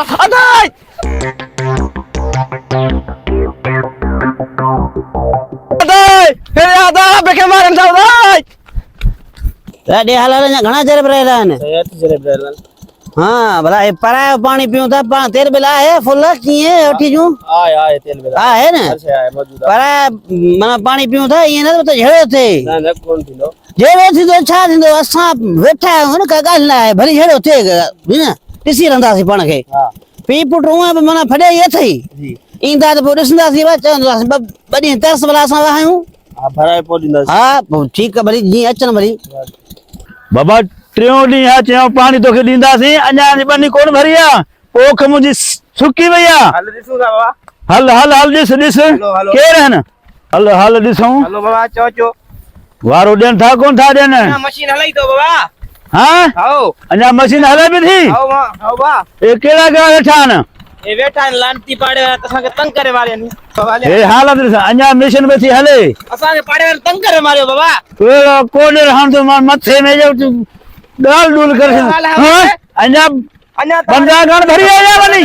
अदाई अदाई हे आदा बेके मारन था अदाई रे हाल घणा चेर रहेला ने हाँ भला ए परायो पानी पियूं था पा तेल बिला है फुल किए उठी जू आए तेल बिला है ना अच्छा है मौजूद पराया माना पानी पियूं था ये ना तो झेड़ो थे ना कौन थींदो झेड़ो थी तो छा थींदो असां वेठा आहियूं न का ॻाल्हि न आहे भली झेड़ो थिए न ॾिसी रहंदासीं पाण खे हां पीउ पुट हूअं बि माना फॾे ई अथई जी ईंदा त पोइ ॾिसंदासीं चवंदासीं ॿ ॾींहं तरस भला असां वाहियूं हां भराए पोइ ॾींदासीं हा पोइ ठीकु आहे भली जीअं अचनि भली बाबा टियों ॾींहुं आहे चयो पाणी तोखे ॾींदासीं अञा ॿनी कोन भरी आहे पोख मुंहिंजी सुकी वई आहे हल ॾिसूं था बाबा हल हल हल ॾिस ॾिस हलो, हलो। केरु आहिनि हल हल ॾिसूं हलो बाबा चो वारो ॾियनि था कोन था ॾियनि मशीन हलाई तो बाबा हाँ आओ अञा मशीन हले बि थी आओ बा ए कहिड़ा कहिड़ा वेठा आहिनि ए वेठा आहिनि लानती पाड़े वारा असांखे तंग करे मारिया नी हे हालत ॾिस अञा मिशन में थी हले असांखे पाड़े वारा तंग करे मारियो बाबा कहिड़ो कोन रहंदो मां मथे में जो ॻाल्हि डूल करे हाँ अञा अञा बंदा घण भरी आया वञी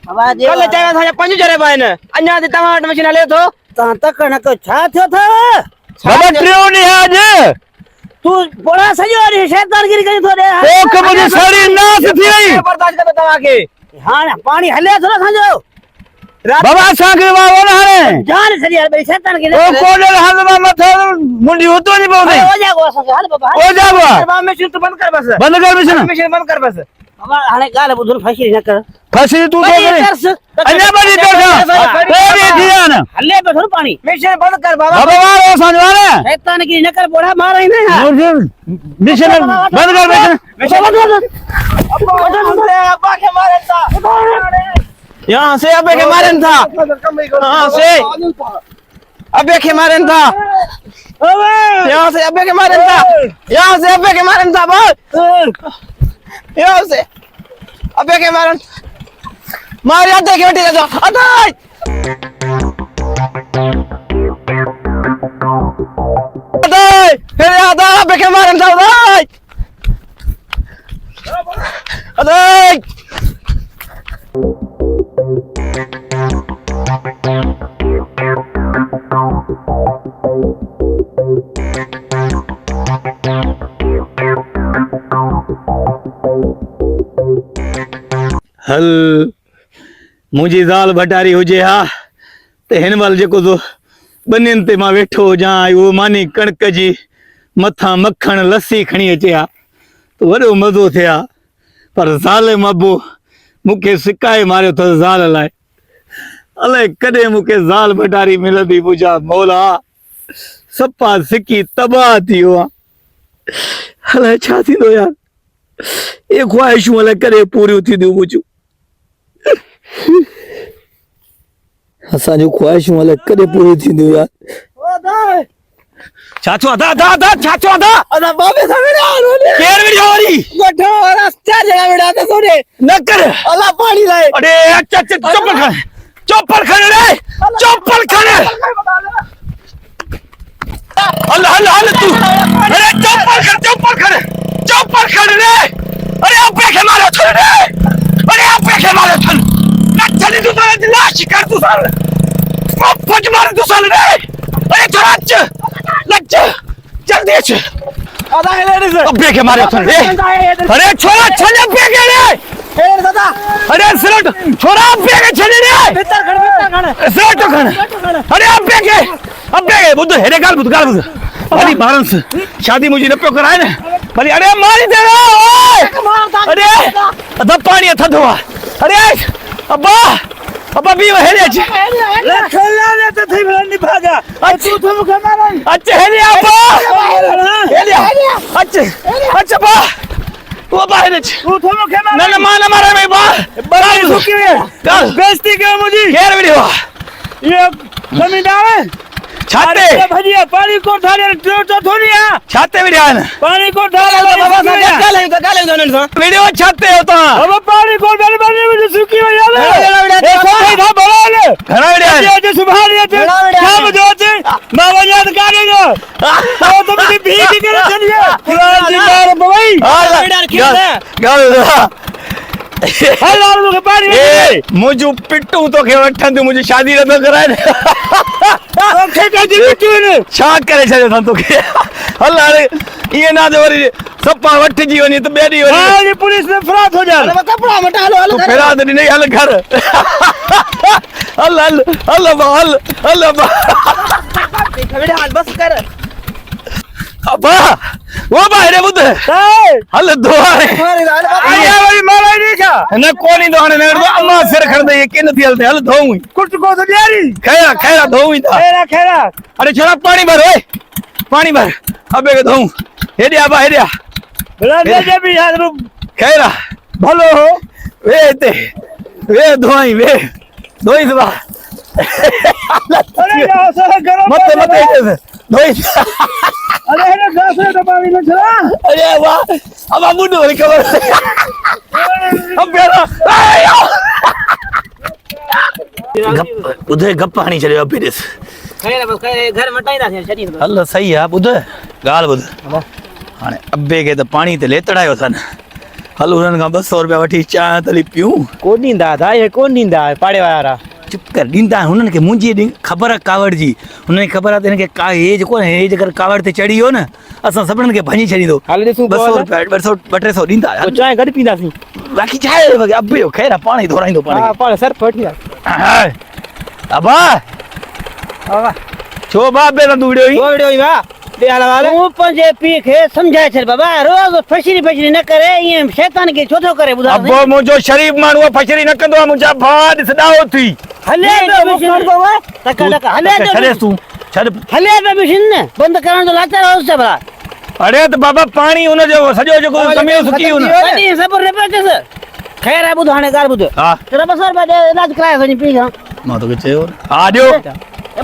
कल चयो असांजा 5 जरे आहिनि अञा ते तव्हां वटि मशीन हले थो तव्हां तकड़ न कयो छा थियो अथव बाबा टियों ॾींहुं आहे अॼु तूं पोड़ा सॼो ॾींहुं शैतानगिरी कई थो ॾे पोख मुंहिंजी साड़ी नास थी वई बर्दाश्त कंदो तव्हांखे हाणे पाणी हले थो न असांजो बाबा असांखे वाहो न हाणे जान सॼी हल भई शैतानगिरी ओ कोने हल मां मथे मुंडी उतो नहीं पवंदी हो जागो असांखे हल बाबा हो जागो बाबा मशीन तू बंद कर बस बंद कर मिशन मशीन बंद कर बस बाबा हाणे ॻाल्हि ॿुधो फसी न कर फसी तू तो करे अञा बड़ी तो कोई ध्यान हले पे थोड़ा पानी मशीन बंद कर बाबा बाबा वारो संजवाने शैतानगिरी न कर बोड़ा मार रही है मिशन बंद कर मिशन अब्बा के मारे था यहाँ से अबे के मारन था यहाँ से अबे के मारन था यहाँ से अबे के मारन था यहाँ से अबे के मारन था बस यहाँ से अबे के मारन मार याद देखे बैठे जा अदाई अदाई फिर आदा अबे के मारन था अदाई अदाई हल मुंहिंजी ज़ाल भटारी हुजे हा त हिन महिल जेको तो बनियुनि ते मां वेठो हुजां उहो मानी कणक जी मथां मखण लस्सी खणी अचे हा त वॾो मज़ो थिए हा पर ज़ाल मबो मूंखे सिकाए मारियो अथसि ज़ाल लाइ अलाए कॾहिं मूंखे ज़ाल भटारी मिलंदी मुंहिंजा मौला सफ़ा सिकी तबाह थी वियो आहे अलाए छा थींदो यार ये ख्वाहिशूं अलाए कॾहिं पूरियूं थींदियूं मुंहिंजूं असांजूं ख्वाहिशूं अलाए कॾहिं पूरियूं थींदियूं यार छा थियो अदा अदा अदा छा थियो अदा अदा बाबे सा मेरा रोने केर वीडियो वारी गठो रास्ता जगह मेरा तो सोने न कर अल्लाह पानी लाए अरे अच्छा अच्छा चप्पल खड़ रे चप्पल खड़ अल्लाह अल्लाह अल्लाह तू अरे चप्पल खड़ रे अरे अबे के मारो थन रे अरे अबे के मारो थन न चली तू तो लाश कर तू साल फज मार तू साल रे अरे थोड़ा लग जल्दी अच्छे अदा ले रे अबे के मारो थन रे अरे छोरा चल अबे के रे ए दादा अरे सिरट छोरा अबे के चल रे भीतर खड़ सिरट खड़ अरे अबे के बुद्ध हेरे गाल बुद्ध अरे बारंस शादी मुझे न पियो कराए न भली अरे मारी दे ओए अरे अदा पानी थधो आहे अरे अब्बा भी हेरे अच ले खेलना ने तो थई भलनी भागा तू तो मुखे मारन अच्छा हेरे अब्बा हेरे अच्छा बा वो बाहर अच तू तो मुखे मारन ना ना मारे मैं बा बड़ा सुखी है चल बेइज्जती क्यों मुझे केर वीडियो ये जमींदार है छाते भजिया पानी को ठाले तो थोड़ी है छाते वीडियो है ना पानी को ठाले बाबा सा गाले दोनन सा वीडियो छाते होता अब पानी को ठाले बनी में सुखी हो यार ये कोई था बड़ा ले घरा वीडियो ये जो सुबह ये क्या बजो थे बाबा याद करेगा तो मुझे भीख करे चलिए पुरानी मार भाई गाल हल लाल मुखे पानी ए मुझे पिट्टू तो के वठन तू मुझे शादी न कराए ओके जी पिट्टू ने छा करे छे तो के हल हाणे ये ना जो वरी सपा वठ जी वनी तो बेडी वनी हां ये पुलिस में फरार हो जा अरे कपड़ा मटा लो तू फेरा दे नहीं हल घर हल हल हल हल हल खड़े हाथ बस कर अबा वो बाहर बुध हल दो आया वरी मारा नहीं का न कोनी दोने ने तो अम्मा सिर खड़ दे किन थियल थे हल धोऊ कुछ को तो यारी खैरा खैरा धोऊ था खेरा खेरा अरे छोरा पानी भर ओए पानी भर अबे के धोऊ हेडिया बा हेडिया बड़ा दे भी यार खैरा भलो हो वे धोई वे धोई दबा अरे यार सर गरम मत मत धोई अरे ना घास रे दबावी न छला अरे वाह अब अबू नो खबर अब बेरा उधर गप पानी चले अब फिर खैर बस खैर घर मटाईंदा थे शरीर में हल सही है बुध गाल बुध हाणे अब्बे के त पानी ते लेतड़ायो सन हल उन्हनि खां 200 रुपया वठी चांहि तली पियूं कोन नींदा था ये कोन नींदा पाड़े वारा चुप कर ॾींदा हुननि खे मुंहिंजी ख़बर आहे कावड़ जी हुननि खे ख़बर आहे त हिन खे का हे जेको हे जेकर कावड़ ते चढ़ी वियो न असां सभिनीनि खे भञी छॾींदो हाल ॾिसूं 200 रुपया 200 ॾींदा तो चाय गॾु पींदासीं बाक़ी छा आहे अब्बे जो ख़ैर आहे पाणी धोराईंदो हां पाणी पाण सर पठी अबा आवा छो बाबे न दूड़ियो ई ओड़ियो ई वा दे हाल वाले तू पंजे पी खे समझाए छे बाबा रोज फशरी न करे ये शैतान के छोथो करे बुधा अबो मुंहिंजो शरीफ माण्हू फचरी न कंदो आहे मुंहिंजा भाउ ॾिसंदा थी हले तो मशीन को टका टका हले तो छॾेसि तूं छॾ हले पे मशीन ने बंद करण तो लाता रहो से भला अरे त बाबा पाणी हुनजो सॼो जेको कमियो सुकी हुन कदी सबर ने पे खैर है बुधाने गार बुध हा तेरा बसर बा दे इलाज कराए वनी पी जा मां तोखे चयो हा ॾियो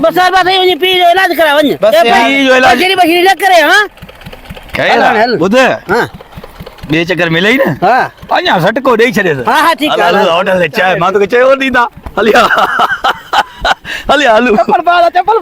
बसर बा वनी पी जो इलाज करा वनी बस यही जो इलाज फशरी बशरी न करे हां खैर हल। ॿुध हां ॿिए चकर मिलई न हां अञा सटको ॾेई छॾेसि हां हां ठीक है होटल ते चांहि मां तोखे चयो ॾींदा हलिया हलिया हलूं चप्पल पाला चप्पल